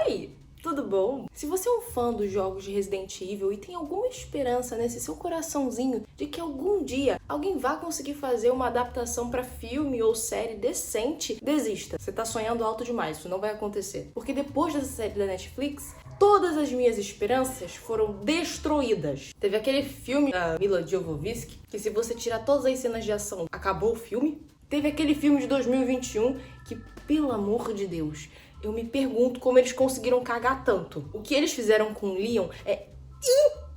Oi, tudo bom? Se você é um fã dos jogos de Resident Evil e tem alguma esperança nesse seu coraçãozinho de que algum dia alguém vá conseguir fazer uma adaptação para filme ou série decente, desista. Você tá sonhando alto demais, isso não vai acontecer. Porque depois dessa série da Netflix, todas as minhas esperanças foram destruídas. Teve aquele filme da Mila Jovovich, que se você tirar todas as cenas de ação, acabou o filme. Teve aquele filme de 2021 que, pelo amor de Deus, eu me pergunto como eles conseguiram cagar tanto. O que eles fizeram com o Leon é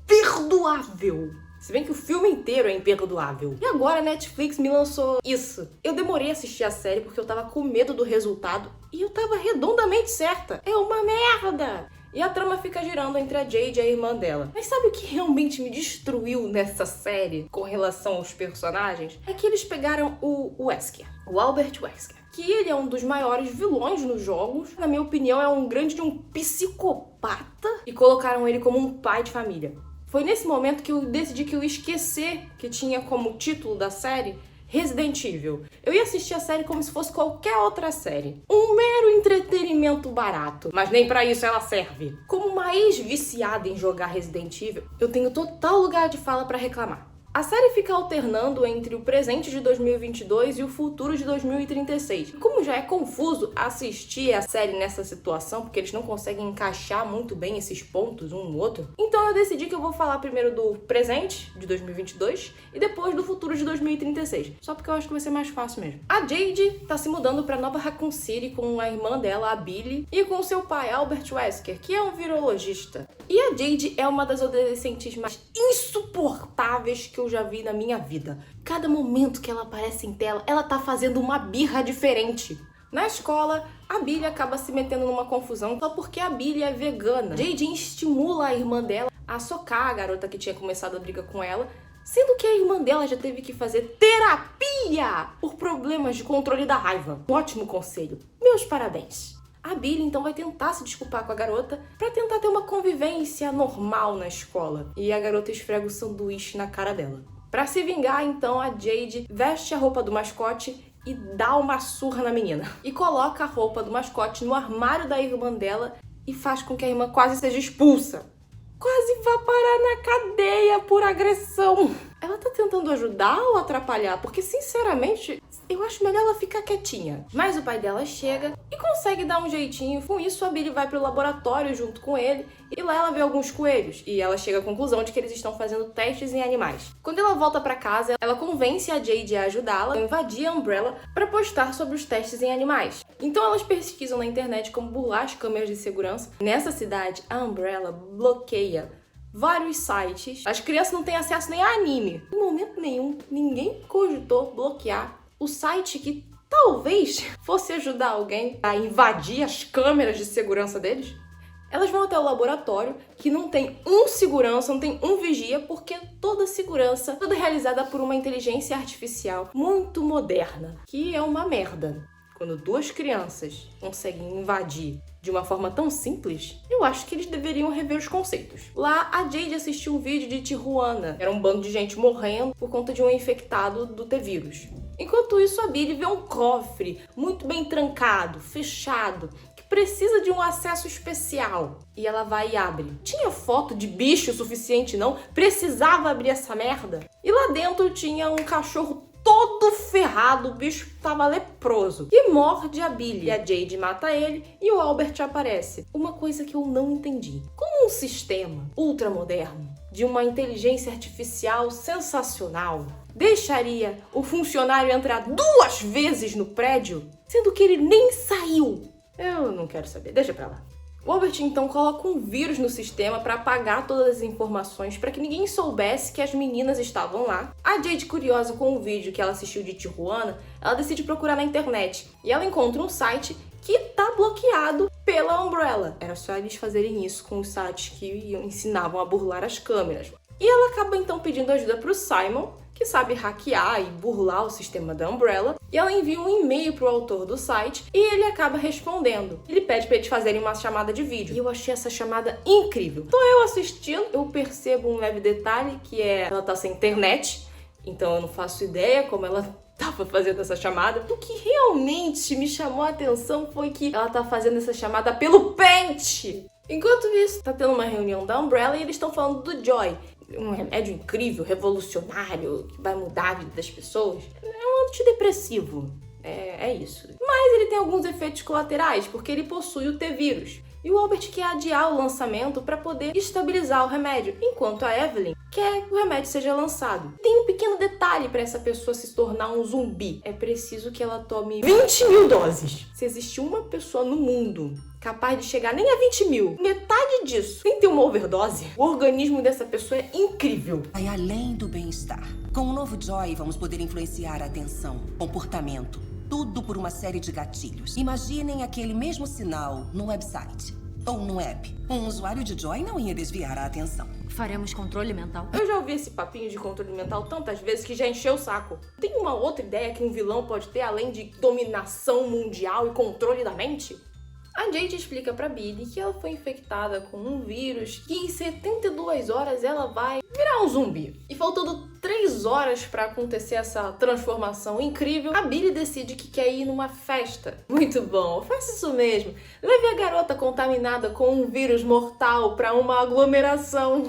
imperdoável. Se bem que o filme inteiro é imperdoável. E agora a Netflix me lançou isso. Eu demorei a assistir a série porque eu tava com medo do resultado e eu tava redondamente certa. É uma merda! E a trama fica girando entre a Jade e a irmã dela. Mas sabe o que realmente me destruiu nessa série com relação aos personagens? É que eles pegaram o Wesker, o Albert Wesker, que ele é um dos maiores vilões nos jogos. Na minha opinião, é um grande de um psicopata. E colocaram ele como um pai de família. Foi nesse momento que eu decidi que eu ia esquecer que tinha como título da série Resident Evil. Eu ia assistir a série como se fosse qualquer outra série. Um mero entretenimento barato. Mas nem pra isso ela serve. Como uma ex-viciada em jogar Resident Evil, eu tenho total lugar de fala pra reclamar. A série fica alternando entre o presente de 2022 e o futuro de 2036. E como já é confuso assistir a série nessa situação, porque eles não conseguem encaixar muito bem esses pontos um no outro, então eu decidi que eu vou falar primeiro do presente de 2022 e depois do futuro de 2036. Só porque eu acho que vai ser mais fácil mesmo. A Jade tá se mudando pra Nova Raccoon City com a irmã dela, a Billie, e com seu pai, Albert Wesker, que é um virologista. E a Jade é uma das adolescentes mais insuportáveis que eu já vi na minha vida. Cada momento que ela aparece em tela, ela tá fazendo uma birra diferente. Na escola, a Billie acaba se metendo numa confusão só porque a Billie é vegana. Jade estimula a irmã dela a socar a garota que tinha começado a briga com ela, sendo que a irmã dela já teve que fazer terapia por problemas de controle da raiva. Ótimo conselho. Meus parabéns. A Billie então vai tentar se desculpar com a garota pra tentar ter uma convivência normal na escola. E a garota esfrega o sanduíche na cara dela. Pra se vingar, então, a Jade veste a roupa do mascote e dá uma surra na menina. E coloca a roupa do mascote no armário da irmã dela e faz com que a irmã quase seja expulsa. Quase vá parar na cadeia por agressão. Ela tá tentando ajudar ou atrapalhar? Porque, sinceramente, eu acho melhor ela ficar quietinha. Mas o pai dela chega e consegue dar um jeitinho. Com isso, a Billie vai pro laboratório junto com ele e lá ela vê alguns coelhos. E ela chega à conclusão de que eles estão fazendo testes em animais. Quando ela volta pra casa, ela convence a Jade a ajudá-la a invadir a Umbrella pra postar sobre os testes em animais. Então elas pesquisam na internet como burlar as câmeras de segurança. Nessa cidade, a Umbrella bloqueia vários sites. As crianças não têm acesso nem a anime. Em momento nenhum, ninguém cogitou bloquear o site que talvez fosse ajudar alguém a invadir as câmeras de segurança deles. Elas vão até o laboratório, que não tem um segurança, não tem um vigia, porque toda segurança, toda realizada por uma inteligência artificial muito moderna, que é uma merda. Quando duas crianças conseguem invadir de uma forma tão simples, eu acho que eles deveriam rever os conceitos. Lá, a Jade assistiu um vídeo de Tijuana. Era um bando de gente morrendo por conta de um infectado do T-vírus. Enquanto isso, a Billie vê um cofre muito bem trancado, fechado, que precisa de um acesso especial. E ela vai e abre. Tinha foto de bicho suficiente, não? Precisava abrir essa merda? E lá dentro tinha um cachorro todo ferrado, o bicho tava leproso, e morde a Billie. E a Jade mata ele e o Albert aparece. Uma coisa que eu não entendi. Como um sistema ultramoderno de uma inteligência artificial sensacional deixaria o funcionário entrar 2 vezes no prédio, sendo que ele nem saiu? Eu não quero saber, deixa pra lá. O Albert então coloca um vírus no sistema para apagar todas as informações para que ninguém soubesse que as meninas estavam lá. A Jade, curiosa com o vídeo que ela assistiu de Tijuana, ela decide procurar na internet e ela encontra um site que tá bloqueado pela Umbrella. Era só eles fazerem isso com os sites que ensinavam a burlar as câmeras. E ela acaba então pedindo ajuda pro Simon, que sabe hackear e burlar o sistema da Umbrella, e ela envia um e-mail pro autor do site e ele acaba respondendo. Ele pede pra eles fazerem uma chamada de vídeo. E eu achei essa chamada incrível. Então eu assistindo, eu percebo um leve detalhe, que é ela tá sem internet, então eu não faço ideia como ela tá tava fazendo essa chamada. O que realmente me chamou a atenção foi que ela tá fazendo essa chamada pelo pente. Enquanto isso, tá tendo uma reunião da Umbrella e eles estão falando do Joy. Um remédio incrível, revolucionário, que vai mudar a vida das pessoas. É um antidepressivo. É isso. Mas ele tem alguns efeitos colaterais, porque ele possui o T-vírus. E o Albert quer adiar o lançamento para poder estabilizar o remédio, enquanto a Evelyn quer que o remédio seja lançado. Tem um pequeno detalhe para essa pessoa se tornar um zumbi. É preciso que ela tome 20 mil doses. Se existe uma pessoa no mundo capaz de chegar nem a 20 mil, metade disso, sem ter uma overdose, o organismo dessa pessoa é incrível. Vai além do bem-estar. Com o novo Joy, vamos poder influenciar a atenção, comportamento, tudo por uma série de gatilhos. Imaginem aquele mesmo sinal no website ou no app. Um usuário de Joy não ia desviar a atenção. Faremos controle mental? Eu já ouvi esse papinho de controle mental tantas vezes que já encheu o saco. Tem uma outra ideia que um vilão pode ter além de dominação mundial e controle da mente? A Jade explica pra Billy que ela foi infectada com um vírus que em 72 horas ela vai virar um zumbi. E faltando 3 horas pra acontecer essa transformação incrível, a Billy decide que quer ir numa festa. Muito bom, faça isso mesmo. Leve a garota contaminada com um vírus mortal pra uma aglomeração.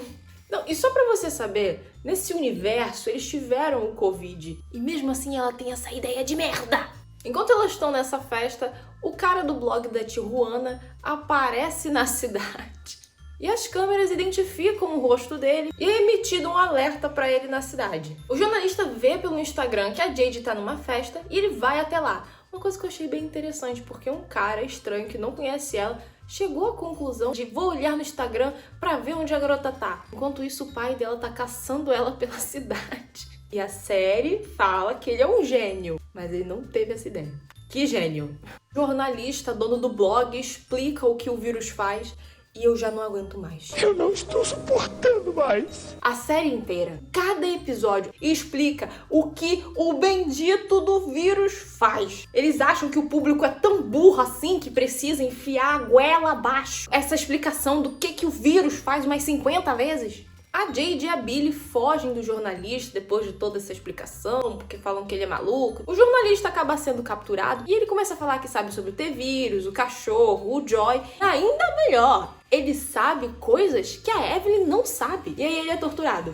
Não, e só pra você saber, nesse universo eles tiveram o Covid. E mesmo assim ela tem essa ideia de merda. Enquanto elas estão nessa festa, o cara do blog da Tijuana aparece na cidade. E as câmeras identificam o rosto dele e é emitido um alerta pra ele na cidade. O jornalista vê pelo Instagram que a Jade tá numa festa e ele vai até lá. Uma coisa que eu achei bem interessante, porque um cara estranho que não conhece ela chegou à conclusão de vou olhar no Instagram pra ver onde a garota tá. Enquanto isso, o pai dela tá caçando ela pela cidade. E a série fala que ele é um gênio, mas ele não teve essa ideia. Que gênio! O jornalista, dono do blog, explica o que o vírus faz e eu já não aguento mais. Eu não estou suportando mais. A série inteira, cada episódio, explica o que o bendito do vírus faz. Eles acham que o público é tão burro assim que precisa enfiar a goela abaixo. Essa explicação do que o vírus faz umas 50 vezes. A Jade e a Billy fogem do jornalista depois de toda essa explicação, porque falam que ele é maluco. O jornalista acaba sendo capturado e ele começa a falar que sabe sobre o T-vírus, o cachorro, o Joy. Ainda melhor, ele sabe coisas que a Evelyn não sabe. E aí ele é torturado.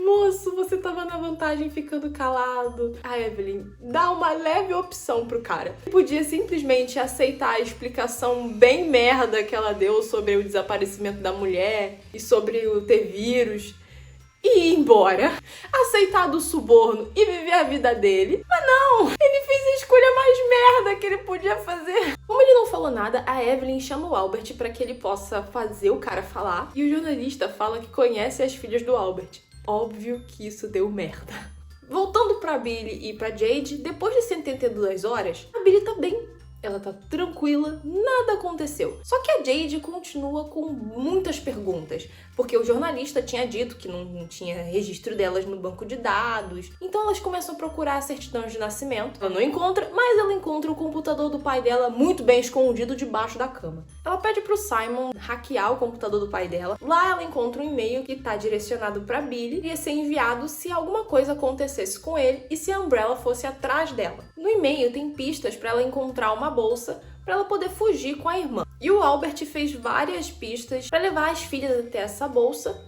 Moço, você tava na vantagem ficando calado. A Evelyn dá uma leve opção pro cara. Ele podia simplesmente aceitar a explicação bem merda que ela deu sobre o desaparecimento da mulher e sobre o T-vírus e ir embora. Aceitar do suborno e viver a vida dele. Mas não, ele fez a escolha mais merda que ele podia fazer. Como ele não falou nada, a Evelyn chama o Albert pra que ele possa fazer o cara falar. E o jornalista fala que conhece as filhas do Albert. Óbvio que isso deu merda. Voltando pra Billy e pra Jade, depois de 72 horas, a Billy tá bem. Ela tá tranquila, nada aconteceu. Só que a Jade continua com muitas perguntas, porque o jornalista tinha dito que não tinha registro delas no banco de dados. Então elas começam a procurar a certidão de nascimento. Ela não encontra, mas ela encontra o computador do pai dela muito bem escondido debaixo da cama. Ela pede pro Simon hackear o computador do pai dela. Lá ela encontra um e-mail que tá direcionado pra Billy e ia ser enviado se alguma coisa acontecesse com ele e se a Umbrella fosse atrás dela. No e-mail tem pistas pra ela encontrar uma bolsa para ela poder fugir com a irmã. E o Albert fez várias pistas para levar as filhas até essa bolsa,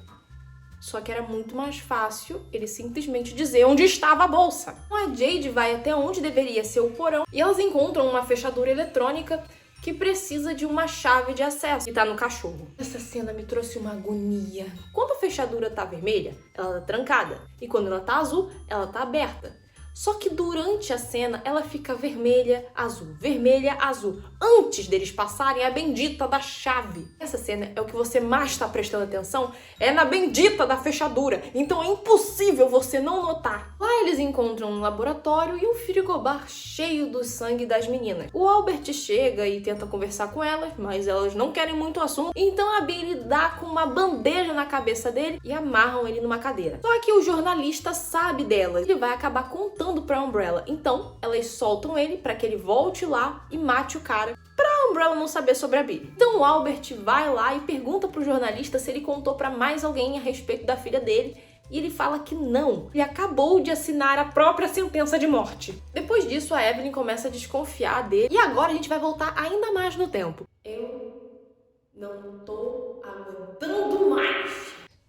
só que era muito mais fácil ele simplesmente dizer onde estava a bolsa. A Jade vai até onde deveria ser o porão e elas encontram uma fechadura eletrônica que precisa de uma chave de acesso que tá no cachorro. Essa cena me trouxe uma agonia. Quando a fechadura tá vermelha, ela tá trancada, e quando ela tá azul, ela tá aberta. Só que durante a cena, ela fica vermelha, azul, antes deles passarem a bendita da chave. Essa cena é o que você mais está prestando atenção, é na bendita da fechadura, então é impossível você não notar. Lá eles encontram um laboratório e um frigobar cheio do sangue das meninas. O Albert chega e tenta conversar com elas, mas elas não querem muito assunto, então a Billy dá com uma bandeja na cabeça dele e amarram ele numa cadeira. Só que o jornalista sabe delas, ele vai acabar contando pra Umbrella. Então, elas soltam ele pra que ele volte lá e mate o cara, pra Umbrella não saber sobre a Billy. Então o Albert vai lá e pergunta pro jornalista se ele contou pra mais alguém a respeito da filha dele, e ele fala que não. Ele acabou de assinar a própria sentença de morte. Depois disso, a Evelyn começa a desconfiar dele e agora a gente vai voltar ainda mais no tempo. Eu não tô aguentando mais.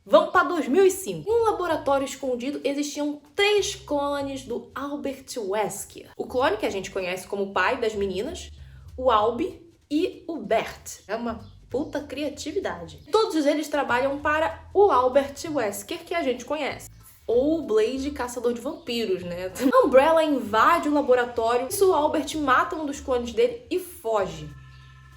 Vamos para 2005. Em um laboratório escondido existiam 3 clones do Albert Wesker. O clone que a gente conhece como pai das meninas, o Albie e o Bert. É uma puta criatividade. Todos eles trabalham para o Albert Wesker que a gente conhece. Ou o Blade, caçador de vampiros, né? A Umbrella invade o laboratório, isso o Albert mata um dos clones dele e foge.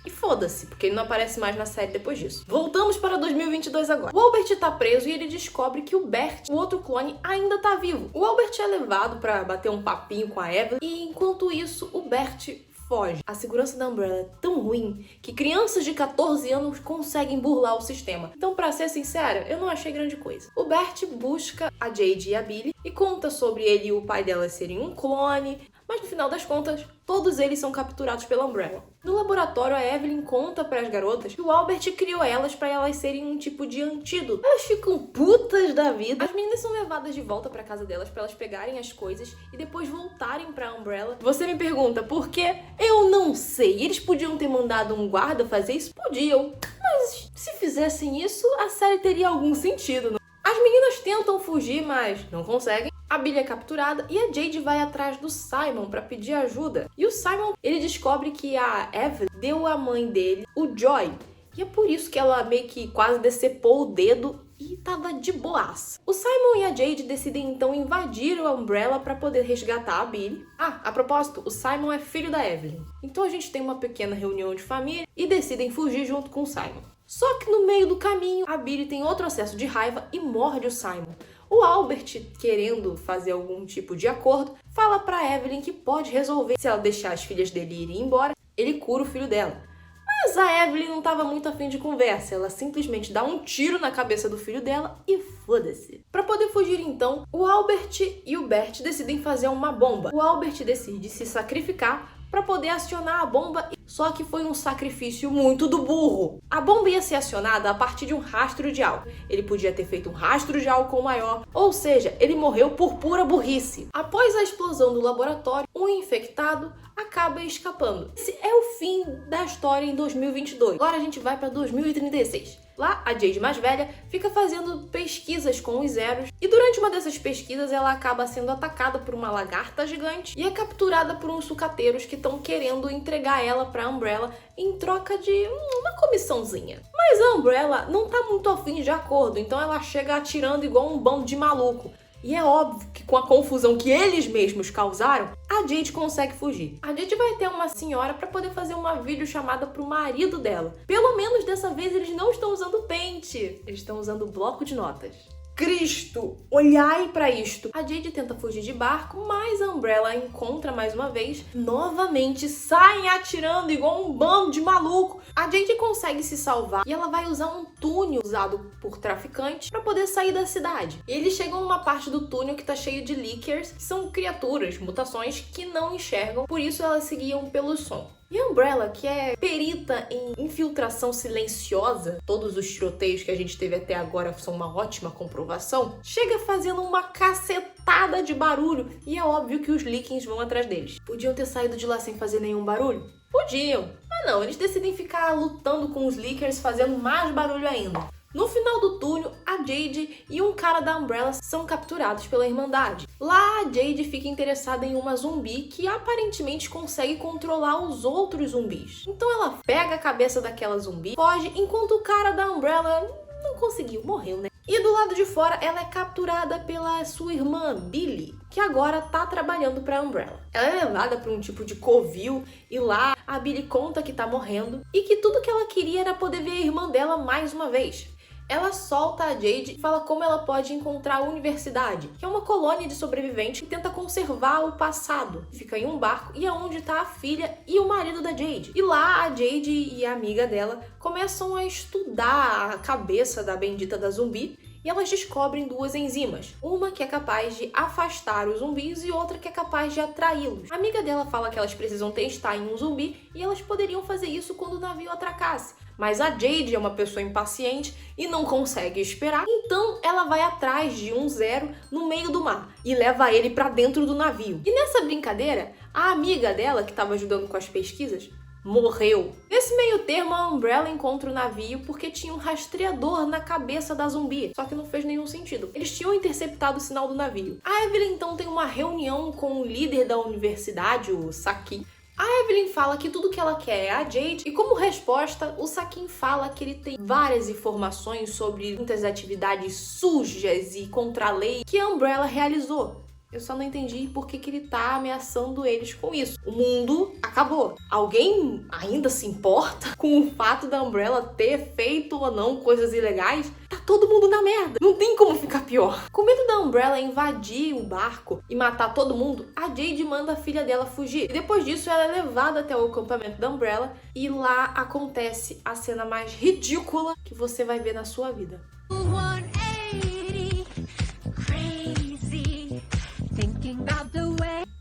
E foda-se, porque ele não aparece mais na série depois disso. Voltamos para 2022 agora. O Albert tá preso e ele descobre que o Bert, o outro clone, ainda tá vivo. O Albert é levado pra bater um papinho com a Evelyn e enquanto isso o Bert foge. A segurança da Umbrella é tão ruim que crianças de 14 anos conseguem burlar o sistema. Então, pra ser sincera, eu não achei grande coisa. O Bert busca a Jade e a Billy e conta sobre ele e o pai dela serem um clone, mas no final das contas, todos eles são capturados pela Umbrella. No laboratório, a Evelyn conta para as garotas que o Albert criou elas para elas serem um tipo de antídoto. Elas ficam putas da vida. As meninas são levadas de volta para casa delas para elas pegarem as coisas e depois voltarem para a Umbrella. Você me pergunta por quê? Eu não sei. Eles podiam ter mandado um guarda fazer isso? Podiam. Mas se fizessem isso, a série teria algum sentido, não? As meninas tentam fugir, mas não conseguem. A Billy é capturada e a Jade vai atrás do Simon pra pedir ajuda. E o Simon, ele descobre que a Evelyn deu à mãe dele o Joy. E é por isso que ela meio que quase decepou o dedo e tava de boaça. O Simon e a Jade decidem então invadir a Umbrella pra poder resgatar a Billy. Ah, a propósito, o Simon é filho da Evelyn. Então a gente tem uma pequena reunião de família e decidem fugir junto com o Simon. Só que no meio do caminho, a Billy tem outro acesso de raiva e morde o Simon. O Albert, querendo fazer algum tipo de acordo, fala pra Evelyn que pode resolver. Se ela deixar as filhas dele irem embora, ele cura o filho dela. Mas a Evelyn não estava muito afim de conversa. Ela simplesmente dá um tiro na cabeça do filho dela e foda-se. Pra poder fugir então, o Albert e o Bert decidem fazer uma bomba. O Albert decide se sacrificar para poder acionar a bomba, só que foi um sacrifício muito do burro. A bomba ia ser acionada a partir de um rastro de álcool. Ele podia ter feito um rastro de álcool maior, ou seja, ele morreu por pura burrice. Após a explosão do laboratório, um infectado acaba escapando. Esse é o fim da história em 2022. Agora a gente vai para 2036. Lá, a Jade mais velha fica fazendo pesquisas com os Zeros e durante uma dessas pesquisas ela acaba sendo atacada por uma lagarta gigante e é capturada por uns sucateiros que estão querendo entregar ela pra Umbrella em troca de uma comissãozinha. Mas a Umbrella não tá muito afim de acordo, então ela chega atirando igual um bando de maluco. E é óbvio que com a confusão que eles mesmos causaram, a Jade consegue fugir. A Jade vai ter uma senhora para poder fazer uma videochamada pro marido dela. Pelo menos dessa vez eles não estão usando pente, eles estão usando bloco de notas. Cristo, olhai pra isto. A Jade tenta fugir de barco, mas a Umbrella a encontra mais uma vez. Novamente saem atirando igual um bando de maluco. A Jade consegue se salvar e ela vai usar um túnel usado por traficantes para poder sair da cidade. Eles chegam a uma parte do túnel que tá cheio de Lickers, que são criaturas, mutações que não enxergam, por isso elas seguiam pelo som. E a Umbrella, que é perita em infiltração silenciosa, todos os tiroteios que a gente teve até agora são uma ótima comprovação, chega fazendo uma cacetada de barulho e é óbvio que os Lickens vão atrás deles. Podiam ter saído de lá sem fazer nenhum barulho? Podiam, mas não, eles decidem ficar lutando com os Lickers, fazendo mais barulho ainda. No final do túnel, a Jade e um cara da Umbrella são capturados pela Irmandade. Lá, a Jade fica interessada em uma zumbi que aparentemente consegue controlar os outros zumbis. Então ela pega a cabeça daquela zumbi, foge, enquanto o cara da Umbrella não conseguiu, morreu, né? E do lado de fora, ela é capturada pela sua irmã, Billy, que agora tá trabalhando pra Umbrella. Ela é levada pra um tipo de covil e lá a Billy conta que tá morrendo e que tudo que ela queria era poder ver a irmã dela mais uma vez. Ela solta a Jade e fala como ela pode encontrar a Universidade, que é uma colônia de sobreviventes que tenta conservar o passado. Fica em um barco e é onde está a filha e o marido da Jade. E lá a Jade e a amiga dela começam a estudar a cabeça da bendita da zumbi e elas descobrem duas enzimas. Uma que é capaz de afastar os zumbis e outra que é capaz de atraí-los. A amiga dela fala que elas precisam testar em um zumbi e elas poderiam fazer isso quando o navio atracasse. Mas a Jade é uma pessoa impaciente e não consegue esperar, então ela vai atrás de um Zero no meio do mar e leva ele pra dentro do navio. E nessa brincadeira, a amiga dela, que estava ajudando com as pesquisas, morreu. Nesse meio termo, a Umbrella encontra o navio porque tinha um rastreador na cabeça da zumbi, só que não fez nenhum sentido. Eles tinham interceptado o sinal do navio. A Evelyn então tem uma reunião com o líder da universidade, o Saki. A Evelyn fala que tudo que ela quer é a Jade e como resposta, o Sakin fala que ele tem várias informações sobre muitas atividades sujas e contra a lei que a Umbrella realizou. Eu só não entendi por que ele tá ameaçando eles com isso. O mundo acabou. Alguém ainda se importa com o fato da Umbrella ter feito ou não coisas ilegais? Tá todo mundo na merda. Não tem como ficar pior. Com medo da Umbrella invadir o barco e matar todo mundo, a Jade manda a filha dela fugir. E depois disso, ela é levada até o acampamento da Umbrella e lá acontece a cena mais ridícula que você vai ver na sua vida.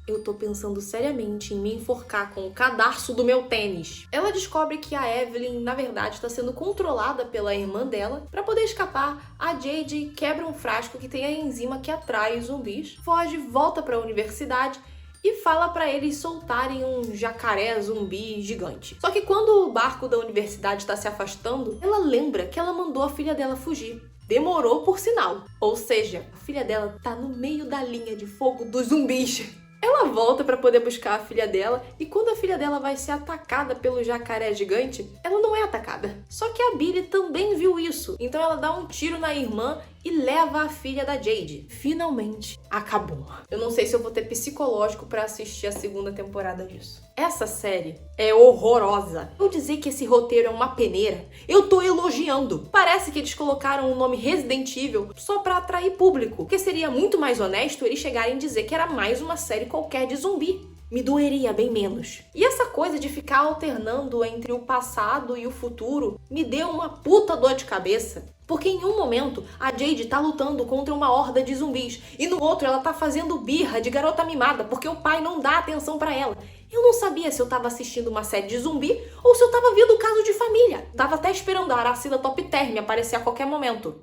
Eu tô pensando seriamente em me enforcar com o cadarço do meu tênis. Ela descobre que a Evelyn, na verdade, está sendo controlada pela irmã dela. Para poder escapar, a Jade quebra um frasco que tem a enzima que atrai os zumbis, foge, volta para a universidade e fala para eles soltarem um jacaré zumbi gigante. Só que quando o barco da universidade está se afastando, ela lembra que ela mandou a filha dela fugir. Demorou por sinal. Ou seja, a filha dela tá no meio da linha de fogo dos zumbis. Ela volta para poder buscar a filha dela e quando a filha dela vai ser atacada pelo jacaré gigante, ela não é atacada. Só que a Billy também viu isso, então ela dá um tiro na irmã e leva a filha da Jade. Finalmente, acabou. Eu não sei se eu vou ter psicológico para assistir a segunda temporada disso. Essa série é horrorosa. Eu dizer que esse roteiro é uma peneira, eu tô elogiando. Parece que eles colocaram o nome Resident Evil só pra atrair público, porque seria muito mais honesto eles chegarem e dizer que era mais uma série qualquer de zumbi. Me doeria bem menos. E essa coisa de ficar alternando entre o passado e o futuro me deu uma puta dor de cabeça. Porque em um momento a Jade tá lutando contra uma horda de zumbis e no outro ela tá fazendo birra de garota mimada porque o pai não dá atenção pra ela. Eu não sabia se eu tava assistindo uma série de zumbi ou se eu tava vendo Caso de Família. Tava até esperando a Aracida Top Term aparecer a qualquer momento.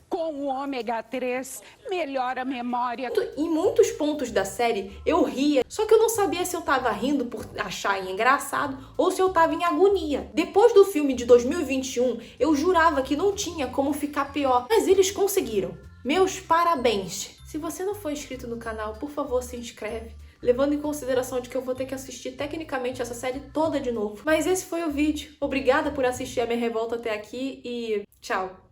Com o ômega 3, melhora a memória. Em muitos pontos da série eu ria, só que eu não sabia se eu tava rindo por achar engraçado ou se eu tava em agonia. Depois do filme de 2021, eu jurava que não tinha como ficar pior, mas eles conseguiram. Meus parabéns! Se você não for inscrito no canal, por favor, se inscreve, levando em consideração de que eu vou ter que assistir tecnicamente essa série toda de novo. Mas esse foi o vídeo. Obrigada por assistir a minha revolta até aqui e tchau!